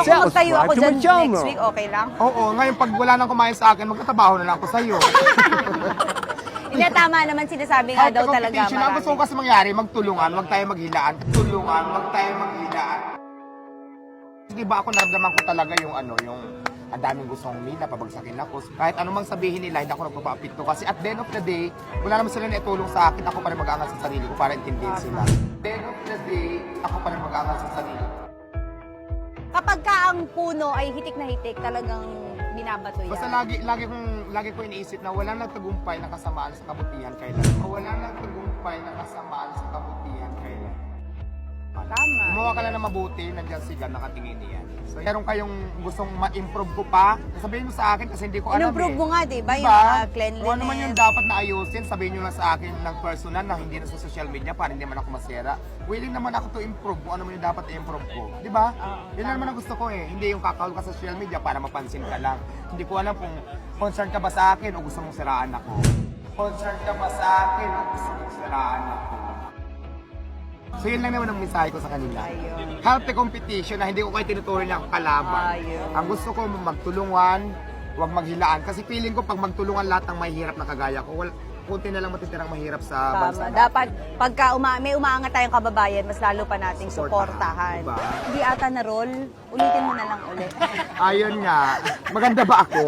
So kung magtayo ako dyan next week, okay lang? Oo, ngayon pag wala nang kumain sa akin, magtatrabaho na lang ako sa'yo. Hindi, tama naman sinasabi nga daw talaga Competition, ang gusto ko kasi mangyari, magtulungan, wag tayo maghilaan. Tulungan, wag tayo maghilaan. Di ba ako naramdaman ko talaga yung ang daming gustong nila, pabagsakin ako. Kahit anumang sabihin nila, hindi ako nagpapaapekto. Kasi at the end of the day, wala naman sila naitulong sa akin, ako pa rin mag-aangat sa sarili ko para intindihin sila. At the end of the day, ako pa rin mag-aangat sa sarili ko. Kapag ka ang puno ay hitik na hitik, talagang binabato yan. Basta lagi ko iniisip na walang nagtagumpay na kasamaan sa kabutihan kailan. Walang nagtagumpay na kasamaan sa kabutihan kailan. Tama. Gumawa ka lang na mabuti, nandiyan si God nakatingin niyan. So, meron kayong gustong ma-improve ko pa, sabihin mo sa akin kasi hindi ko alam In-improve mo nga, di ba? Yung Diba? mga cleanliness. Kung ano man yung dapat na ayusin, sabihin nyo lang sa akin ng personal na hindi na sa social media para hindi naman ako masira. Willing naman ako to improve kung ano man yung dapat i-improve ko. Di ba? Yun lang naman ang gusto ko eh. Hindi yung kakahol ka sa social media para mapansin ka lang. Hindi ko alam kung concerned ka ba sa akin o gusto mong siraan ako. Concerned ka ba sa akin o gusto mong siraan ako. So yun lang naman ang mensahe ko sa kanila. Ayun. Healthy competition na hindi ko kayo tinutuloy na kalaban. Ayun. Ang gusto ko magtulungan, huwag maghilaan. Kasi feeling ko pag magtulungan lahat ng mahihirap na kagaya ko, kunti na lang matitirang mahirap sa bansa. Tama. Dapat pagka may umaangat tayong kababayan, mas lalo pa nating suportahan. Diba? Hindi ata na roll. Ulitin mo na lang ulit. Ayun nga. Maganda ba ako?